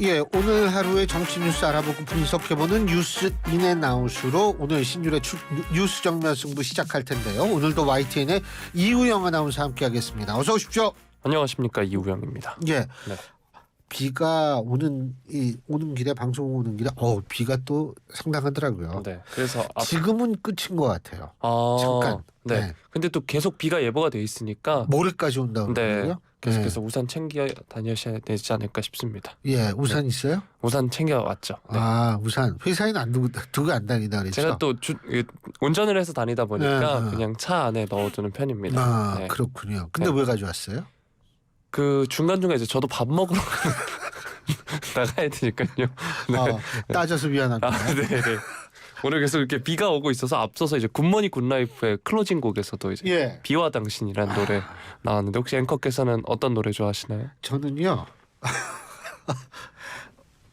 예, 오늘 하루의 정치 뉴스 알아보고 분석해보는 뉴스 인앤아웃으로 오늘 신율의 뉴스 정면 승부 시작할 텐데요. 오늘도 YTN의 이우영 아나운서 함께하겠습니다. 어서 오십시오. 안녕하십니까, 이우영입니다. 예, 네. 비가 오는 길에 방송 오는 길에 비가 또 상당하더라고요. 네. 그래서 지금은 끝인 것 같아요. 잠깐. 네. 네. 근데 또 계속 비가 예보가 돼 있으니까 모레까지 온다고 그러고요. 계속해서 우산 챙겨 다니셔야 되지 않을까 싶습니다. 예, 우산 있어요? 우산 챙겨 왔죠. 네. 아, 우산 회사에는 안 두고 안 다니다 그랬죠. 제가 또 운전을 해서 다니다 보니까 네. 그냥 차 안에 넣어두는 편입니다. 아, 네. 그렇군요. 근데 네. 왜 가져왔어요? 그 중간중간 이제 저도 밥 먹으러 나가야 되니까요. 네. 따져서 미안합니다. 네네. 오늘 계속 이렇게 비가 오고 있어서 앞서서 이제 굿모닝 굿라이프의 클로징 곡에서도 이제 예. 비와 당신이란 노래 나왔는데 혹시 앵커께서는 어떤 노래 좋아하시나요? 저는요.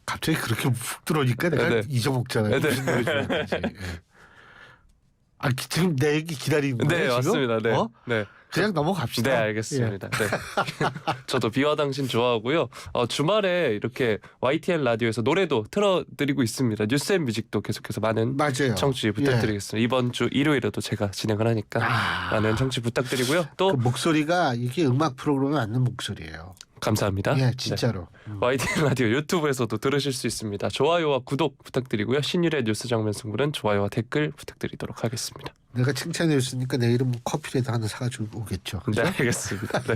갑자기 그렇게 훅 들어오니까 내가 네. 잊어먹잖아요. 네. 무슨 노래 좋아하는지. 예. 아, 지금 내 얘기 기다리는 거예요? 네, 지금? 맞습니다. 네. 네. 그냥 넘어갑시다. 네, 알겠습니다. 네. 저도 비와 당신 좋아하고요. 주말에 이렇게 YTN 라디오에서 노래도 틀어드리고 있습니다. 뉴스 앤 뮤직도 계속해서 많은 맞아요. 청취 부탁드리겠습니다. 이번 주 일요일에도 제가 진행을 하니까 많은 청취 부탁드리고요. 또 그 목소리가 이게 음악 프로그램에 맞는 목소리예요. 감사합니다. 예, 진짜로. 네. YTN 라디오 유튜브에서도 들으실 수 있습니다. 좋아요와 구독 부탁드리고요. 신율의 뉴스 정면 승부는 좋아요와 댓글 부탁드리도록 하겠습니다. 내가 칭찬해 줬으니까 내일은 커피라도 하나 사가지고 오겠죠. 그죠? 네, 알겠습니다. 네.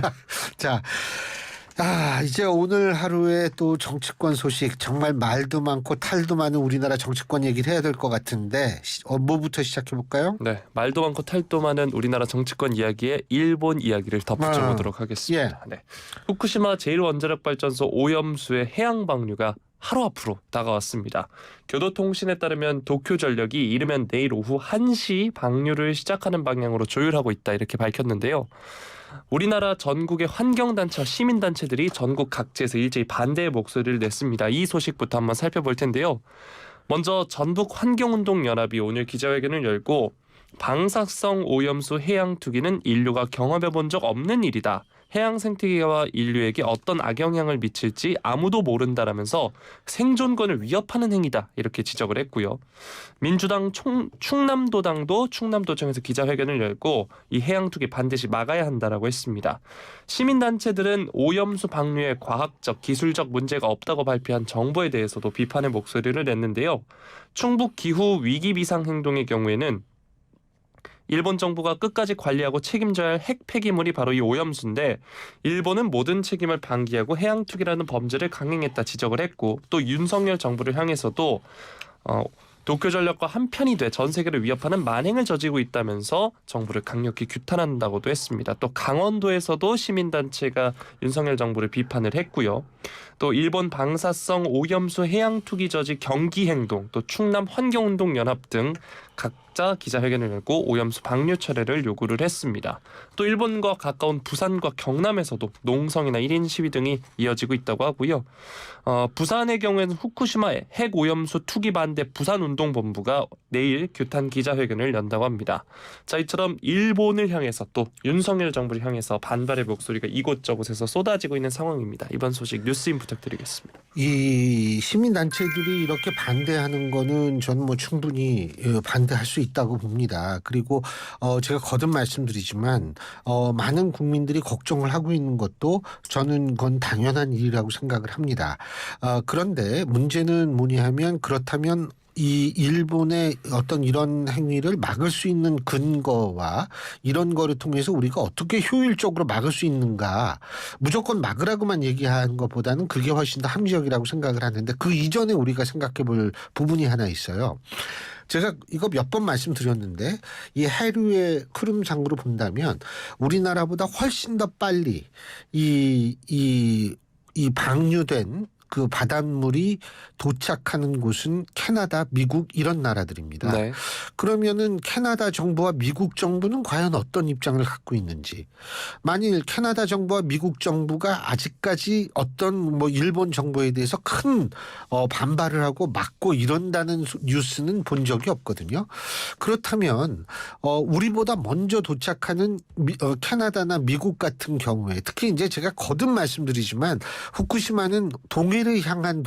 자, 이제 오늘 하루에 또 정치권 소식, 정말 말도 많고 탈도 많은 우리나라 정치권 얘기를 해야 될 것 같은데 뭐부터 시작해 볼까요? 네, 말도 많고 탈도 많은 우리나라 정치권 이야기에 일본 이야기를 덧붙여 보도록 하겠습니다. 네. 후쿠시마 제1원자력발전소 오염수의 해양 방류가 하루 앞으로 다가왔습니다. 교도통신에 따르면 도쿄전력이 이르면 내일 오후 1시 방류를 시작하는 방향으로 조율하고 있다 이렇게 밝혔는데요. 우리나라 전국의 환경단체와 시민단체들이 전국 각지에서 일제히 반대의 목소리를 냈습니다. 이 소식부터 한번 살펴볼 텐데요. 먼저 전북환경운동연합이 오늘 기자회견을 열고 방사성 오염수 해양 투기는 인류가 경험해 본 적 없는 일이다. 해양 생태계와 인류에게 어떤 악영향을 미칠지 아무도 모른다라면서 생존권을 위협하는 행위다 이렇게 지적을 했고요. 민주당 충남도당도 충남도청에서 기자회견을 열고 이 해양 투기 반드시 막아야 한다라고 했습니다. 시민단체들은 오염수 방류에 과학적, 기술적 문제가 없다고 발표한 정부에 대해서도 비판의 목소리를 냈는데요. 충북 기후 위기 비상 행동의 경우에는 일본 정부가 끝까지 관리하고 책임져야 할 핵 폐기물이 바로 이 오염수인데 일본은 모든 책임을 방기하고 해양 투기라는 범죄를 강행했다 지적을 했고 또 윤석열 정부를 향해서도 도쿄전력과 한편이 돼 전 세계를 위협하는 만행을 저지르고 있다면서 정부를 강력히 규탄한다고도 했습니다. 또 강원도에서도 시민단체가 윤석열 정부를 비판을 했고요. 또 일본 방사성 오염수 해양 투기 저지 경기행동, 또 충남 환경운동연합 등 각자 기자회견을 열고 오염수 방류 철회를 요구를 했습니다. 또 일본과 가까운 부산과 경남에서도 농성이나 1인 시위 등이 이어지고 있다고 하고요. 부산의 경우에는 후쿠시마 핵 오염수 투기 반대 부산운동본부가 내일 규탄 기자회견을 연다고 합니다. 자, 이처럼 일본을 향해서 또 윤석열 정부를 향해서 반발의 목소리가 이곳저곳에서 쏟아지고 있는 상황입니다. 이번 소식 뉴스인 부탁드리겠습니다. 이 시민단체들이 이렇게 반대하는 거는 저는 뭐 충분히 반대할 수 있다고 봅니다. 그리고 제가 거듭 말씀드리지만 많은 국민들이 걱정을 하고 있는 것도 저는 그건 당연한 일이라고 생각을 합니다. 그런데 문제는 뭐냐 하면 그렇다면 이 일본의 어떤 이런 행위를 막을 수 있는 근거와 이런 거를 통해서 우리가 어떻게 효율적으로 막을 수 있는가. 무조건 막으라고만 얘기하는 것보다는 그게 훨씬 더 합리적이라고 생각을 하는데 그 이전에 우리가 생각해 볼 부분이 하나 있어요. 제가 이거 몇 번 말씀드렸는데 이 해류의 흐름상으로 본다면 우리나라보다 훨씬 더 빨리 이 방류된 그 바닷물이 도착하는 곳은 캐나다, 미국 이런 나라들입니다. 네. 그러면은 캐나다 정부와 미국 정부는 과연 어떤 입장을 갖고 있는지. 만일 캐나다 정부와 미국 정부가 아직까지 어떤 뭐 일본 정부에 대해서 큰 반발을 하고 막고 이런다는 뉴스는 본 적이 없거든요. 그렇다면 우리보다 먼저 도착하는 캐나다나 미국 같은 경우에 특히 이제 제가 거듭 말씀드리지만 후쿠시마는 동해 동해를 향한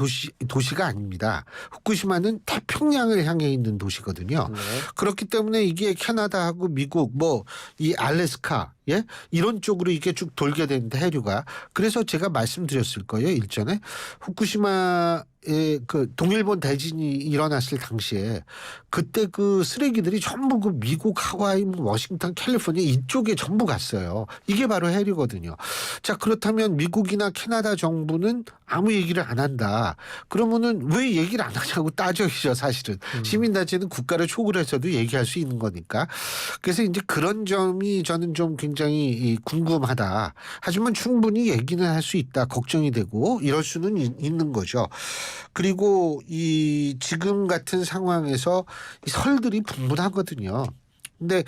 도시가 아닙니다. 후쿠시마는 태평양을 향해 있는 도시거든요. 네. 그렇기 때문에 이게 캐나다하고 미국 뭐 이 알래스카 이런 쪽으로 이게 쭉 돌게 되는데 해류가. 그래서 제가 말씀드렸을 거예요. 일전에 후쿠시마의 그 동일본 대진이 일어났을 당시에 그때 그 쓰레기들이 전부 그 미국 하와이 워싱턴 캘리포니아 이쪽에 전부 갔어요. 이게 바로 해류거든요. 자, 그렇다면 미국이나 캐나다 정부는 아무 얘기를 안 한다. 그러면은 왜 얘기를 안 하냐고 따져야죠, 사실은. 시민단체는 국가를 초월해서도 얘기할 수 있는 거니까. 그래서 이제 그런 점이 저는 좀 굉장히 궁금하다. 하지만 충분히 얘기는 할 수 있다. 걱정이 되고 이럴 수는 있는 거죠. 그리고 이 지금 같은 상황에서 이 설들이 분분하거든요. 근데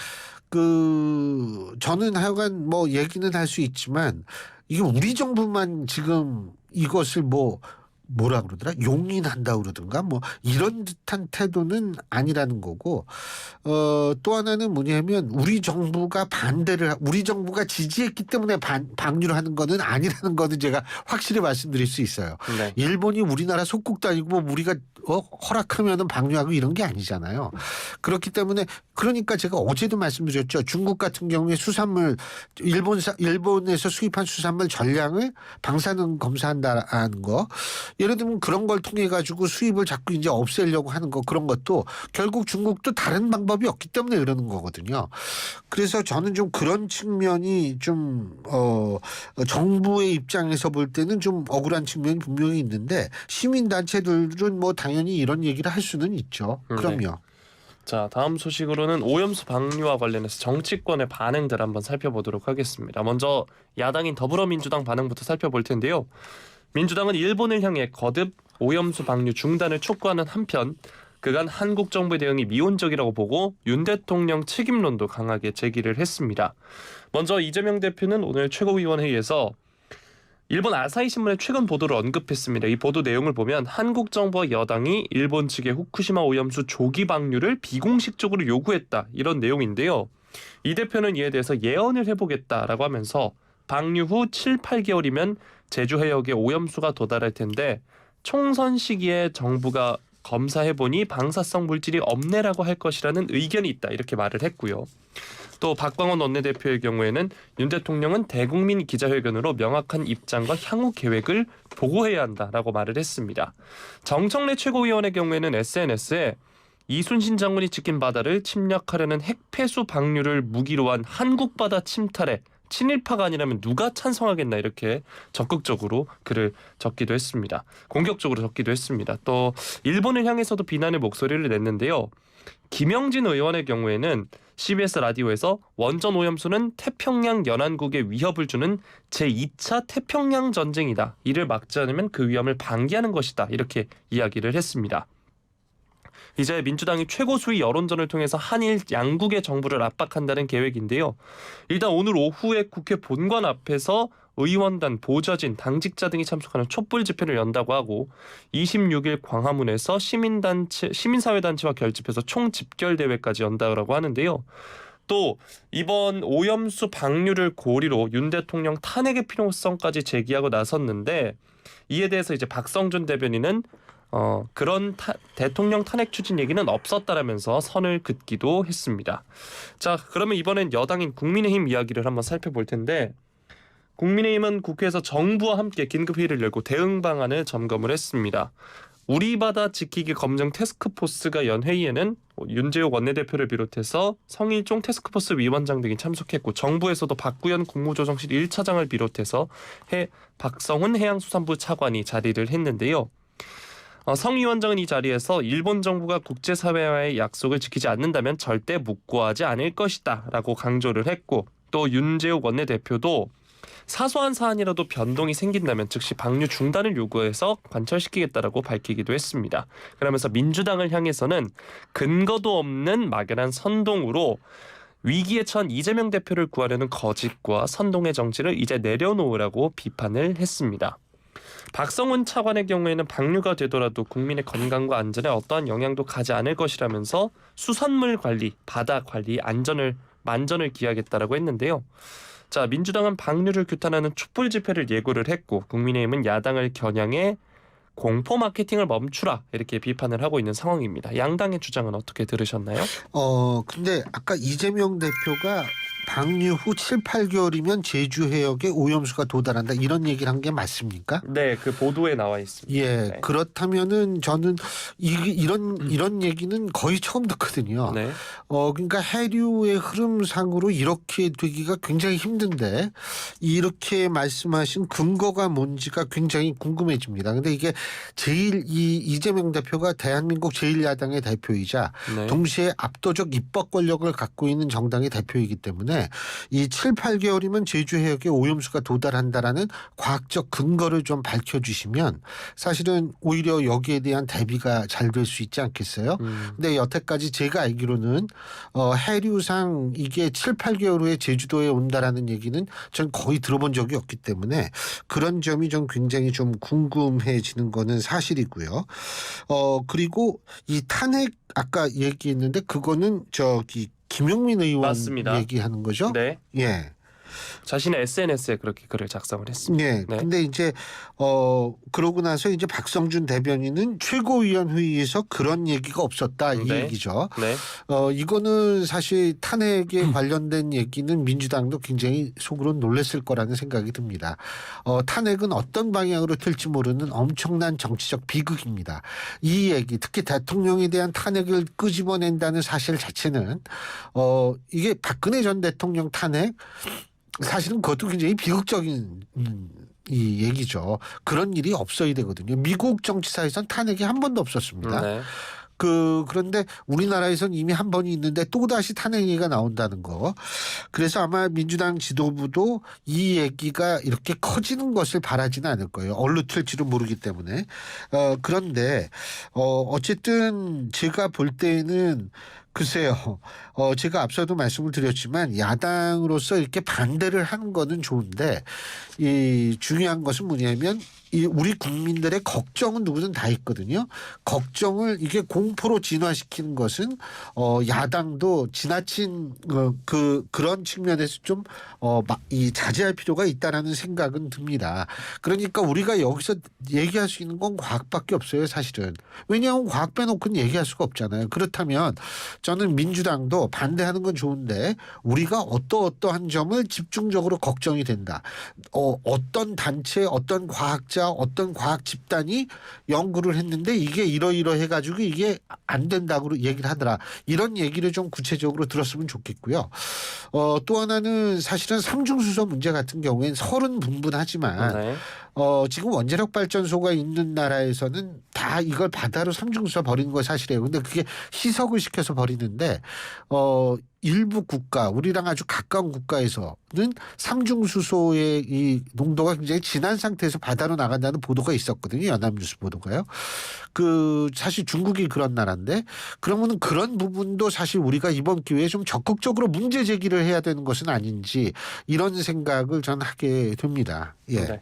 저는 하여간 뭐 얘기는 할 수 있지만 이게 우리 정부만 지금 이것을 뭐라 그러더라? 용인한다 그러든가 뭐 이런 듯한 태도는 아니라는 거고, 또 하나는 뭐냐면 우리 정부가 지지했기 때문에 방류를 하는 거는 아니라는 거는 제가 확실히 말씀드릴 수 있어요. 네. 일본이 우리나라 속국도 아니고 뭐 우리가 허락하면은 방류하고 이런 게 아니잖아요. 그렇기 때문에 그러니까 제가 어제도 말씀드렸죠. 중국 같은 경우에 수산물 일본에서 수입한 수산물 전량을 방사능 검사한다는 거. 예를 들면 그런 걸 통해 가지고 수입을 자꾸 이제 없애려고 하는 거, 그런 것도 결국 중국도 다른 방법이 없기 때문에 그러는 거거든요. 그래서 저는 좀 그런 측면이 좀 정부의 입장에서 볼 때는 좀 억울한 측면이 분명히 있는데 시민단체들은 뭐 당연히 이런 얘기를 할 수는 있죠. 그럼요. 네. 자, 다음 소식으로는 오염수 방류와 관련해서 정치권의 반응들 한번 살펴보도록 하겠습니다. 먼저 야당인 더불어민주당 반응부터 살펴볼 텐데요. 민주당은 일본을 향해 거듭 오염수 방류 중단을 촉구하는 한편 그간 한국 정부의 대응이 미온적이라고 보고 윤 대통령 책임론도 강하게 제기를 했습니다. 먼저 이재명 대표는 오늘 최고위원회의에서 일본 아사히 신문의 최근 보도를 언급했습니다. 이 보도 내용을 보면 한국 정부와 여당이 일본 측의 후쿠시마 오염수 조기 방류를 비공식적으로 요구했다, 이런 내용인데요. 이 대표는 이에 대해서 예언을 해보겠다라고 하면서 방류 후 7, 8개월이면 제주 해역에 오염수가 도달할 텐데 총선 시기에 정부가 검사해보니 방사성 물질이 없네라고 할 것이라는 의견이 있다, 이렇게 말을 했고요. 또 박광원 원내대표의 경우에는 윤 대통령은 대국민 기자회견으로 명확한 입장과 향후 계획을 보고해야 한다라고 말을 했습니다. 정청래 최고위원의 경우에는 SNS에 이순신 장군이 지킨 바다를 침략하려는 핵폐수 방류를 무기로 한 한국 바다 침탈에 친일파가 아니라면 누가 찬성하겠나, 이렇게 적극적으로 글을 적기도 했습니다. 공격적으로 적기도 했습니다. 또 일본을 향해서도 비난의 목소리를 냈는데요. 김영진 의원의 경우에는 CBS 라디오에서 원전 오염수는 태평양 연안국에 위협을 주는 제2차 태평양 전쟁이다. 이를 막지 않으면 그 위험을 방기하는 것이다, 이렇게 이야기를 했습니다. 이제 민주당이 최고 수위 여론전을 통해서 한일 양국의 정부를 압박한다는 계획인데요. 일단 오늘 오후에 국회 본관 앞에서 의원단, 보좌진, 당직자 등이 참석하는 촛불 집회를 연다고 하고 26일 광화문에서 시민사회단체와 결집해서 총집결대회까지 연다고 하는데요. 또 이번 오염수 방류를 고리로 윤 대통령 탄핵의 필요성까지 제기하고 나섰는데 이에 대해서 이제 박성준 대변인은 그런 대통령 탄핵 추진 얘기는 없었다라면서 선을 긋기도 했습니다. 자, 그러면 이번엔 여당인 국민의힘 이야기를 한번 살펴볼 텐데, 국민의힘은 국회에서 정부와 함께 긴급회의를 열고 대응 방안을 점검을 했습니다. 우리 바다 지키기 검증 태스크포스가 연 회의에는 윤재욱 원내대표를 비롯해서 성일종 태스크포스 위원장 등이 참석했고, 정부에서도 박구현 국무조정실 1차장을 비롯해서 박성훈 해양수산부 차관이 자리를 했는데요. 성 위원장은 이 자리에서 일본 정부가 국제사회와의 약속을 지키지 않는다면 절대 묵고하지 않을 것이다 라고 강조를 했고, 또 윤재욱 원내대표도 사소한 사안이라도 변동이 생긴다면 즉시 방류 중단을 요구해서 관철시키겠다라고 밝히기도 했습니다. 그러면서 민주당을 향해서는 근거도 없는 막연한 선동으로 위기에 처한 이재명 대표를 구하려는 거짓과 선동의 정치를 이제 내려놓으라고 비판을 했습니다. 박성훈 차관의 경우에는 방류가 되더라도 국민의 건강과 안전에 어떠한 영향도 가지 않을 것이라면서 수산물 관리, 바다 관리, 만전을 기하겠다라고 했는데요. 자, 민주당은 방류를 규탄하는 촛불 집회를 예고를 했고, 국민의힘은 야당을 겨냥해 공포 마케팅을 멈추라 이렇게 비판을 하고 있는 상황입니다. 양당의 주장은 어떻게 들으셨나요? 근데 아까 이재명 대표가 방류 후 7, 8개월이면 제주 해역에 오염수가 도달한다 이런 얘기를 한 게 맞습니까? 네, 그 보도에 나와 있습니다. 예, 네. 그렇다면은 저는 이런 얘기는 거의 처음 듣거든요. 네. 그러니까 해류의 흐름상으로 이렇게 되기가 굉장히 힘든데 이렇게 말씀하신 근거가 뭔지가 굉장히 궁금해집니다. 근데 이게 이재명 대표가 대한민국 제1야당의 대표이자 네. 동시에 압도적 입법 권력을 갖고 있는 정당의 대표이기 때문에 이 7, 8개월이면 제주 해역에 오염수가 도달한다라는 과학적 근거를 좀 밝혀주시면 사실은 오히려 여기에 대한 대비가 잘 될 수 있지 않겠어요? 근데 여태까지 제가 알기로는 해류상 이게 7, 8개월 후에 제주도에 온다라는 얘기는 전 거의 들어본 적이 없기 때문에 그런 점이 좀 굉장히 좀 궁금해지는 거는 사실이고요. 그리고 이 탄핵 아까 얘기했는데 그거는 김용민 의원 맞습니다. 얘기하는 거죠? 네. 예. 자신의 SNS에 그렇게 글을 작성을 했습니다. 네. 네. 근데 이제 그러고 나서 이제 박성준 대변인은 최고위원 회의에서 그런 얘기가 없었다 이 네. 얘기죠. 네. 이거는 사실 탄핵에 관련된 얘기는 민주당도 굉장히 속으로 놀랐을 거라는 생각이 듭니다. 탄핵은 어떤 방향으로 튈지 모르는 엄청난 정치적 비극입니다. 이 얘기 특히 대통령에 대한 탄핵을 끄집어낸다는 사실 자체는 이게 박근혜 전 대통령 탄핵 사실은 그것도 굉장히 비극적인 이 얘기죠. 그런 일이 없어야 되거든요. 미국 정치사에선 탄핵이 한 번도 없었습니다. 네. 그런데 우리나라에선 이미 한 번이 있는데 또다시 탄핵 얘기가 나온다는 거. 그래서 아마 민주당 지도부도 이 얘기가 이렇게 커지는 것을 바라지는 않을 거예요. 얼로 튈지도 모르기 때문에. 그런데 어쨌든 제가 볼 때는 글쎄요. 제가 앞서도 말씀을 드렸지만 야당으로서 이렇게 반대를 하는 거는 좋은데 이 중요한 것은 뭐냐면 이 우리 국민들의 걱정은 누구든 다 있거든요. 걱정을 이게 공포로 진화시키는 것은 야당도 지나친 그런 측면에서 좀 이 자제할 필요가 있다라는 생각은 듭니다. 그러니까 우리가 여기서 얘기할 수 있는 건 과학밖에 없어요, 사실은. 왜냐하면 과학 빼놓고는 얘기할 수가 없잖아요. 그렇다면 저는 민주당도 반대하는 건 좋은데 우리가 어떠한 점을 집중적으로 걱정이 된다. 어떤 단체, 어떤 과학자, 어떤 과학 집단이 연구를 했는데 이게 이러해가지고 이게 안 된다고 얘기를 하더라. 이런 얘기를 좀 구체적으로 들었으면 좋겠고요. 또 하나는 사실은 삼중수소 문제 같은 경우에는 설은 분분하지만 네. 지금 원자력 발전소가 있는 나라에서는 다 이걸 바다로 삼중수소 버리는 거 사실이에요. 근데 그게 희석을 시켜서 버리는데 일부 국가, 우리랑 아주 가까운 국가에서는 삼중수소의 이 농도가 굉장히 진한 상태에서 바다로 나간다는 보도가 있었거든요. 연합뉴스 보도가요. 사실 중국이 그런 나라인데 그러면은 그런 부분도 사실 우리가 이번 기회에 좀 적극적으로 문제 제기를 해야 되는 것은 아닌지 이런 생각을 저는 하게 됩니다. 예. 네.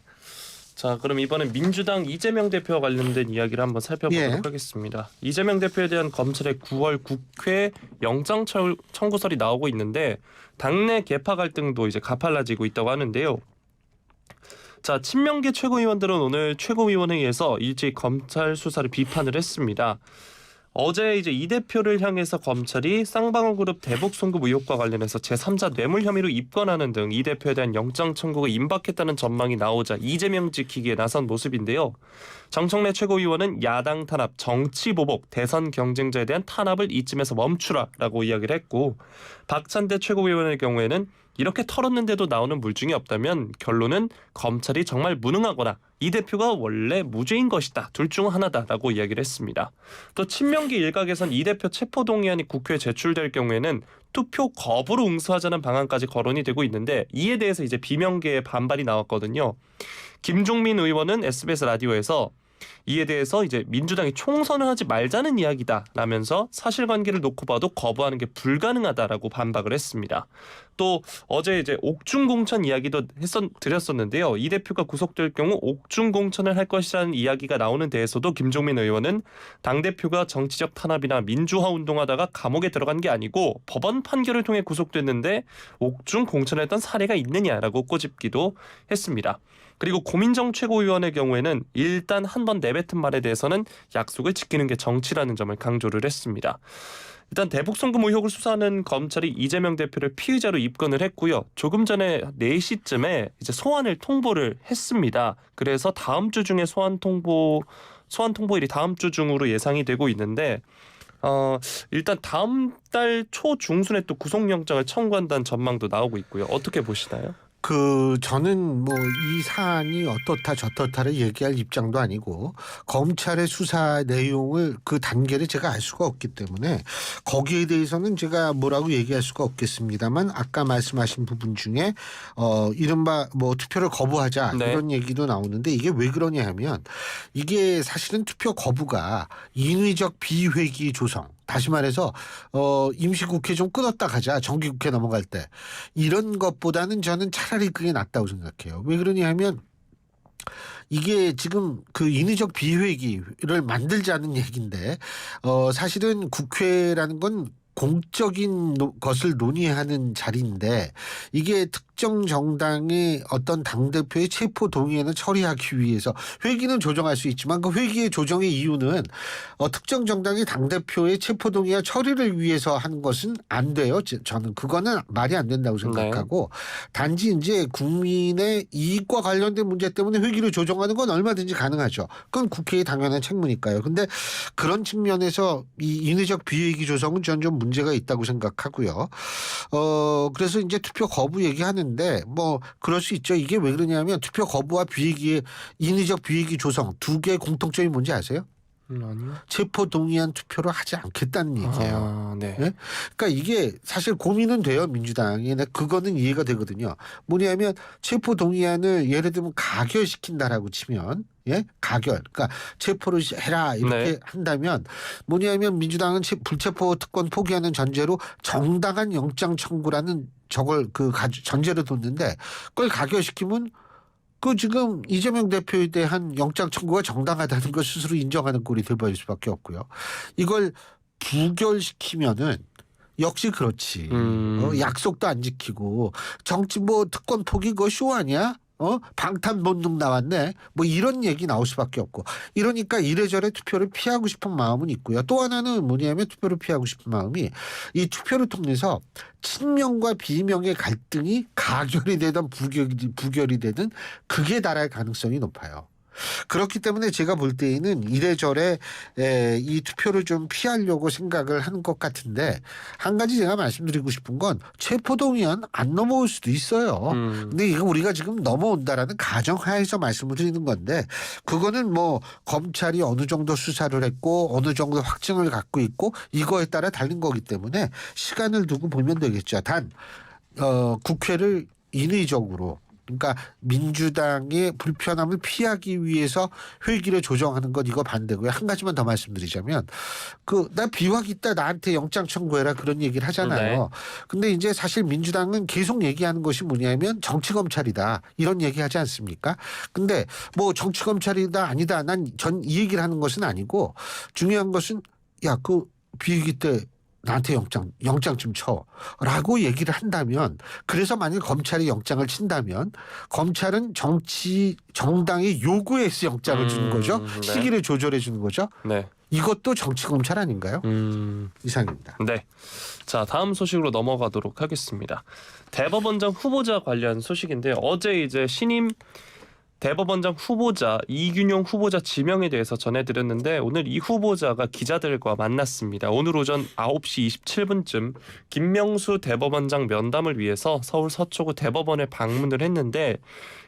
자, 그럼 이번엔 민주당 이재명 대표와 관련된 이야기를 한번 살펴보도록 하겠습니다. 이재명 대표에 대한 검찰의 9월 국회 영장 청구설이 나오고 있는데 당내 계파 갈등도 이제 가팔라지고 있다고 하는데요. 자, 친명계 최고위원들은 오늘 최고위원회의에서 일제히 검찰 수사를 비판을 했습니다. 어제 이제 이 대표를 향해서 검찰이 쌍방울그룹 대북 송금 의혹과 관련해서 제3자 뇌물 혐의로 입건하는 등 이 대표에 대한 영장 청구가 임박했다는 전망이 나오자 이재명 지키기에 나선 모습인데요. 정청래 최고위원은 야당 탄압, 정치 보복, 대선 경쟁자에 대한 탄압을 이쯤에서 멈추라라고 이야기를 했고 박찬대 최고위원의 경우에는 이렇게 털었는데도 나오는 물증이 없다면 결론은 검찰이 정말 무능하거나 이 대표가 원래 무죄인 것이다. 둘 중 하나다라고 이야기를 했습니다. 또 친명계 일각에선 이 대표 체포동의안이 국회에 제출될 경우에는 투표 거부로 응수하자는 방안까지 거론이 되고 있는데 이에 대해서 이제 비명계의 반발이 나왔거든요. 김종민 의원은 SBS 라디오에서 이에 대해서 이제 민주당이 총선을 하지 말자는 이야기다라면서 사실관계를 놓고 봐도 거부하는 게 불가능하다라고 반박을 했습니다. 또 어제 이제 옥중 공천 이야기도 드렸었는데요. 이 대표가 구속될 경우 옥중 공천을 할 것이라는 이야기가 나오는 데에서도 김종민 의원은 당 대표가 정치적 탄압이나 민주화 운동하다가 감옥에 들어간 게 아니고 법원 판결을 통해 구속됐는데 옥중 공천을 했던 사례가 있느냐라고 꼬집기도 했습니다. 그리고 고민정 최고위원의 경우에는 일단 한번 내뱉은 말에 대해서는 약속을 지키는 게 정치라는 점을 강조를 했습니다. 일단 대북송금 의혹을 수사하는 검찰이 이재명 대표를 피의자로 입건을 했고요. 조금 전에 4시쯤에 이제 소환을 통보를 했습니다. 그래서 다음 주 중에 소환 통보일이 다음 주 중으로 예상이 되고 있는데 일단 다음 달 초중순에 또 구속영장을 청구한다는 전망도 나오고 있고요. 어떻게 보시나요? 저는 뭐 이 사안이 어떻다 저떻다를 얘기할 입장도 아니고 검찰의 수사 내용을 그 단계를 제가 알 수가 없기 때문에 거기에 대해서는 제가 뭐라고 얘기할 수가 없겠습니다만 아까 말씀하신 부분 중에 이른바 뭐 투표를 거부하자 네. 이런 얘기도 나오는데 이게 왜 그러냐 하면 이게 사실은 투표 거부가 인위적 비회기 조성 다시 말해서 임시국회 좀 끊었다 가자 정기국회 넘어갈 때 이런 것보다는 저는 차라리 그게 낫다고 생각해요. 왜 그러냐 하면 이게 지금 그 인위적 비회기를 만들자는 얘기인데 사실은 국회라는 건 공적인 것을 논의하는 자리인데 이게 특정 정당의 어떤 당대표의 체포 동의안을 처리하기 위해서 회기는 조정할 수 있지만 그 회기의 조정의 이유는 특정 정당의 당대표의 체포 동의안 처리를 위해서 하는 것은 안 돼요. 저는 그거는 말이 안 된다고 생각하고 단지 이제 국민의 이익과 관련된 문제 때문에 회기를 조정하는 건 얼마든지 가능하죠. 그건 국회의 당연한 책무니까요. 근데 그런 측면에서 이 인위적 비회기 조정은 전 좀 문제가 있다고 생각하고요. 그래서 이제 투표 거부 얘기하는데 뭐 그럴 수 있죠. 이게 왜 그러냐면 투표 거부와 비회기의 인위적 비회기 조성 두 개의 공통점이 뭔지 아세요? 아니요. 체포 동의안 투표를 하지 않겠다는 얘기예요. 네. 네? 그러니까 이게 사실 고민은 돼요. 민주당이. 그거는 이해가 되거든요. 뭐냐면 체포 동의안을 예를 들면 가결시킨다라고 치면 예? 가결. 그러니까 체포를 해라 이렇게 한다면 뭐냐면 민주당은 불체포 특권 포기하는 전제로 정당한 영장 청구라는 저걸 전제로 뒀는데 그걸 가결시키면 지금 이재명 대표에 대한 영장 청구가 정당하다는 걸 스스로 인정하는 꼴이 돼버릴 수밖에 없고요. 이걸 부결시키면은 역시 그렇지. 약속도 안 지키고 정치 뭐 특권 포기 그거 쇼 아니야? 방탄 본능 나왔네. 뭐 이런 얘기 나올 수밖에 없고. 이러니까 이래저래 투표를 피하고 싶은 마음은 있고요. 또 하나는 뭐냐면 투표를 피하고 싶은 마음이 이 투표를 통해서 친명과 비명의 갈등이 가결이 되든 부결이 되든 그게 달할 가능성이 높아요. 그렇기 때문에 제가 볼 때에는 이래저래 이 투표를 좀 피하려고 생각을 하는 것 같은데 한 가지 제가 말씀드리고 싶은 건 체포동의안 안 넘어올 수도 있어요. 근데 이거 우리가 지금 넘어온다라는 가정하에서 말씀을 드리는 건데 그거는 뭐 검찰이 어느 정도 수사를 했고 어느 정도 확증을 갖고 있고 이거에 따라 다른 거기 때문에 시간을 두고 보면 되겠죠. 단 국회를 인위적으로 그러니까 민주당의 불편함을 피하기 위해서 회기를 조정하는 것 이거 반대고요. 한 가지만 더 말씀드리자면 나 비확 있다 나한테 영장 청구해라 그런 얘기를 하잖아요. 근데 이제 사실 민주당은 계속 얘기하는 것이 뭐냐면 정치검찰이다 이런 얘기하지 않습니까? 근데 뭐 정치검찰이다 아니다 난 전 이 얘기를 하는 것은 아니고 중요한 것은 비위기 때 나한테 영장 좀 쳐라고 얘기를 한다면 그래서 만약 검찰이 영장을 친다면 검찰은 정당의 요구에서 영장을 주는 거죠. 시기를 조절해 주는 거죠. 이것도 정치검찰 아닌가요? 이상입니다. 네. 자, 다음 소식으로 넘어가도록 하겠습니다. 대법원장 후보자 관련 소식인데 어제 이제 신임 대법원장 후보자 이균용 후보자 지명에 대해서 전해드렸는데 오늘 이 후보자가 기자들과 만났습니다. 오늘 오전 9시 27분쯤 김명수 대법원장 면담을 위해서 서울 서초구 대법원에 방문을 했는데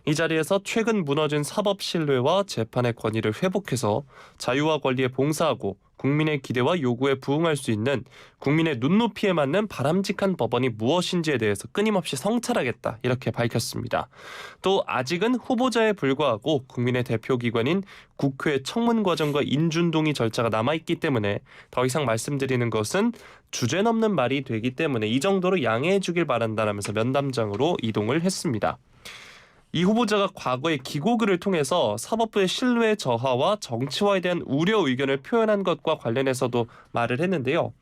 이 자리에서 최근 무너진 사법 신뢰와 재판의 권위를 회복해서 자유와 권리에 봉사하고 국민의 기대와 요구에 부응할 수 있는 국민의 눈높이에 맞는 바람직한 법안이 무엇인지에 대해서 끊임없이 성찰하겠다 이렇게 밝혔습니다. 또 아직은 후보자에 불과하고 국민의 대표기관인 국회 청문 과정과 인준동의 절차가 남아있기 때문에 더 이상 말씀드리는 것은 주제넘는 말이 되기 때문에 이 정도로 양해해 주길 바란다라면서 면담장으로 이동을 했습니다. 이 후보자가 과거의 기고글을 통해서 사법부의 신뢰 저하와 정치화에 대한 우려 의견을 표현한 것과 관련해서도 말을 했는데요.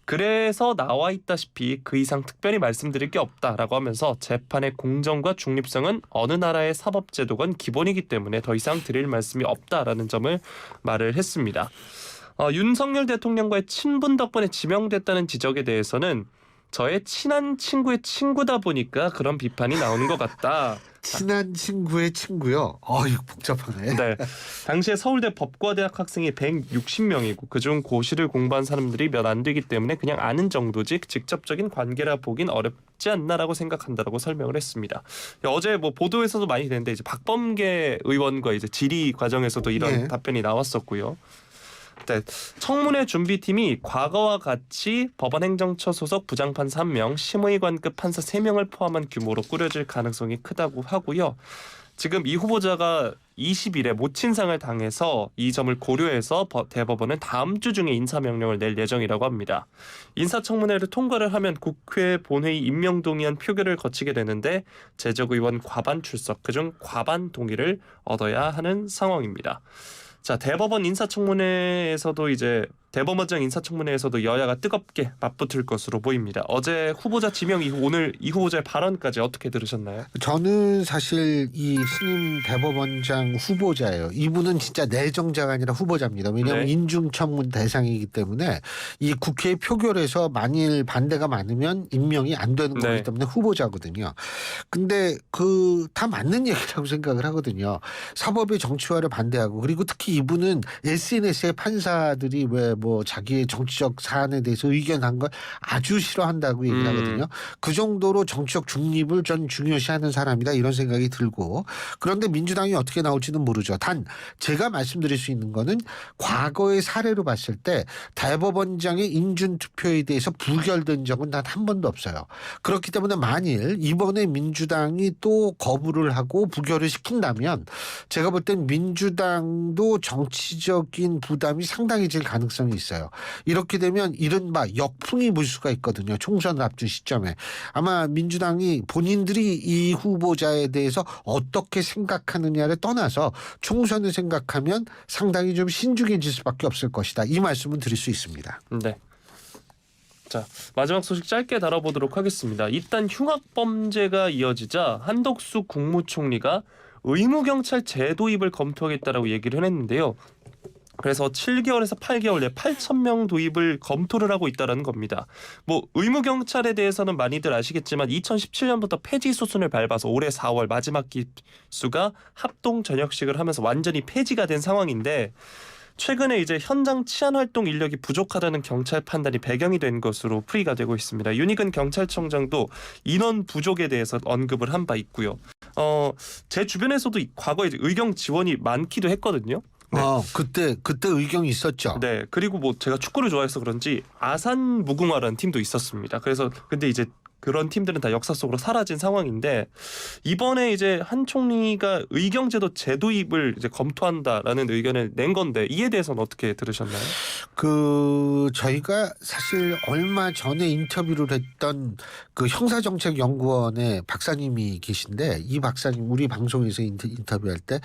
그래서 나와 있다시피 그 이상 특별히 말씀드릴 게 없다라고 하면서 재판의 공정과 중립성은 어느 나라의 사법제도건 기본이기 때문에 더 이상 드릴 말씀이 없다라는 점을 말을 했습니다. 윤석열 대통령과의 친분 덕분에 지명됐다는 지적에 대해서는 저의 친한 친구의 친구다 보니까 그런 비판이 나오는 것 같다. 친한 친구의 친구요? 이거 복잡하네. 네, 당시에 서울대 법과대학 학생이 160명이고 그중 고시를 공부한 사람들이 몇 안 되기 때문에 그냥 아는 정도지 직접적인 관계라 보긴 어렵지 않나라고 생각한다라고 설명을 했습니다. 어제 뭐 보도에서도 많이 됐는데 이제 박범계 의원과 이제 질의 과정에서도 이런 답변이 나왔었고요. 네, 청문회 준비팀이 과거와 같이 법원행정처 소속 부장판사 1명, 심의관급 판사 3명을 포함한 규모로 꾸려질 가능성이 크다고 하고요. 지금 이 후보자가 20일에 모친상을 당해서 이 점을 고려해서 대법원은 다음 주 중에 인사명령을 낼 예정이라고 합니다. 인사청문회를 통과를 하면 국회 본회의 임명동의안 표결을 거치게 되는데 재적의원 과반 출석, 그중 과반 동의를 얻어야 하는 상황입니다. 자, 대법원장 인사청문회에서도 여야가 뜨겁게 맞붙을 것으로 보입니다. 어제 후보자 지명 이후 오늘 이 후보자의 발언까지 어떻게 들으셨나요? 저는 사실 이 신임 대법원장 후보자예요. 이분은 진짜 내정자가 아니라 후보자입니다. 왜냐하면 인중청문 대상이기 때문에 이 국회 표결에서 만일 반대가 많으면 임명이 안 되는 거기 때문에 후보자거든요. 근데 다 맞는 얘기라고 생각을 하거든요. 사법의 정치화를 반대하고, 그리고 특히 이분은 SNS에 판사들이 왜 뭐 자기의 정치적 사안에 대해서 의견한 걸 아주 싫어한다고 얘기를 하거든요. 그 정도로 정치적 중립을 전 중요시하는 사람이다 이런 생각이 들고, 그런데 민주당이 어떻게 나올지는 모르죠. 단 제가 말씀드릴 수 있는 거는 과거의 사례로 봤을 때 대법원장의 인준 투표에 대해서 부결된 적은 단 한 번도 없어요. 그렇기 때문에 만일 이번에 민주당이 또 거부를 하고 부결을 시킨다면 제가 볼 땐 민주당도 정치적인 부담이 상당해질 가능성이 있어요. 이렇게 되면 이른바 역풍이 불 수가 있거든요. 총선을 앞둔 시점에. 아마 민주당이 본인들이 이 후보자에 대해서 어떻게 생각하느냐를 떠나서 총선을 생각하면 상당히 좀 신중해질 수밖에 없을 것이다. 이 말씀은 드릴 수 있습니다. 네. 자, 마지막 소식 짧게 다뤄보도록 하겠습니다. 일단 흉악범죄가 이어지자 한덕수 국무총리가 의무경찰 제도입을 검토하겠다라고 얘기를 했는데요. 그래서 7개월에서 8개월 내 8,000명 도입을 검토를 하고 있다는 겁니다. 뭐 의무경찰에 대해서는 많이들 아시겠지만 2017년부터 폐지 수순을 밟아서 올해 4월 마지막 기수가 합동 전역식을 하면서 완전히 폐지가 된 상황인데, 최근에 이제 현장 치안 활동 인력이 부족하다는 경찰 판단이 배경이 된 것으로 풀이가 되고 있습니다. 윤희근 경찰청장도 인원 부족에 대해서 언급을 한 바 있고요. 제 주변에서도 과거에 의경 지원이 많기도 했거든요. 네. 그때 의경이 있었죠. 네. 그리고 뭐 제가 축구를 좋아해서 그런지 아산 무궁화라는 팀도 있었습니다. 그래서 근데 이제 그런 팀들은 다 역사 속으로 사라진 상황인데, 이번에 이제 한 총리가 의경제도 제도입을 이제 검토한다라는 의견을 낸 건데 이에 대해서는 어떻게 들으셨나요? 저희가 사실 얼마 전에 인터뷰를 했던 그 형사정책연구원의 박사님이 계신데, 이 박사님 우리 방송에서 인터뷰할 때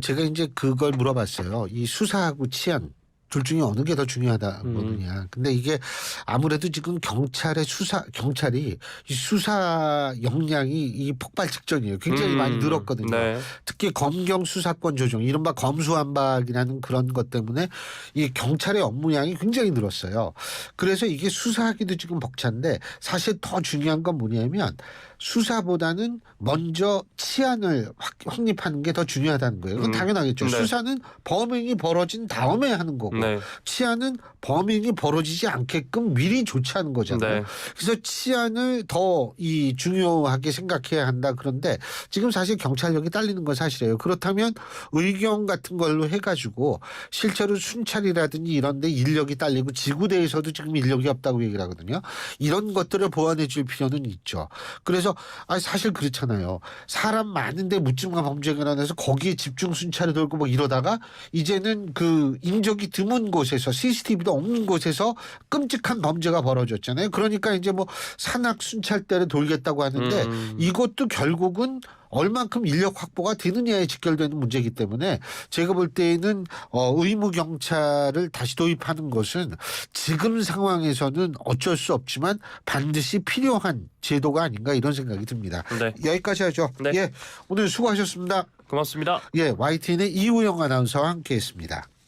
제가 이제 그걸 물어봤어요. 이 수사하고 치안 둘 중에 어느 게 더 중요하다거든요. 근데 이게 아무래도 지금 경찰이 이 수사 역량이 폭발 직전이에요. 굉장히 많이 늘었거든요. 네. 특히 검경 수사권 조정, 이른바 검수완박이라는 그런 것 때문에 이 경찰의 업무량이 굉장히 늘었어요. 그래서 이게 수사하기도 지금 벅찬데, 사실 더 중요한 건 뭐냐면 수사보다는 먼저 치안을 확립하는 게 더 중요하다는 거예요. 그건 당연하겠죠. 네. 수사는 범행이 벌어진 다음에 하는 거고 네. 치안은 범행이 벌어지지 않게끔 미리 조치하는 거잖아요. 네. 그래서 치안을 더 중요하게 생각해야 한다. 그런데 지금 사실 경찰력이 딸리는 건 사실이에요. 그렇다면 의경 같은 걸로 해가지고 실제로 순찰이라든지 이런 데 인력이 딸리고 지구대에서도 지금 인력이 없다고 얘기를 하거든요. 이런 것들을 보완해 줄 필요는 있죠. 그래서 사실 그렇잖아요. 사람 많은데 묻지마 범죄가 일어나서 거기에 집중 순찰을 돌고 뭐 이러다가 이제는 그 인적이 드문 곳에서 CCTV도 없는 곳에서 끔찍한 범죄가 벌어졌잖아요. 그러니까 이제 뭐 산악 순찰대를 돌겠다고 하는데 이것도 결국은 얼만큼 인력 확보가 되느냐에 직결되는 문제이기 때문에 제가 볼 때는 의무 경찰을 다시 도입하는 것은 지금 상황에서는 어쩔 수 없지만 반드시 필요한 제도가 아닌가 이런 생각이 듭니다. 네. 여기까지 하죠. 네. 예, 오늘 수고하셨습니다. 고맙습니다. 예, YTN의 이우영 아나운서와 함께했습니다.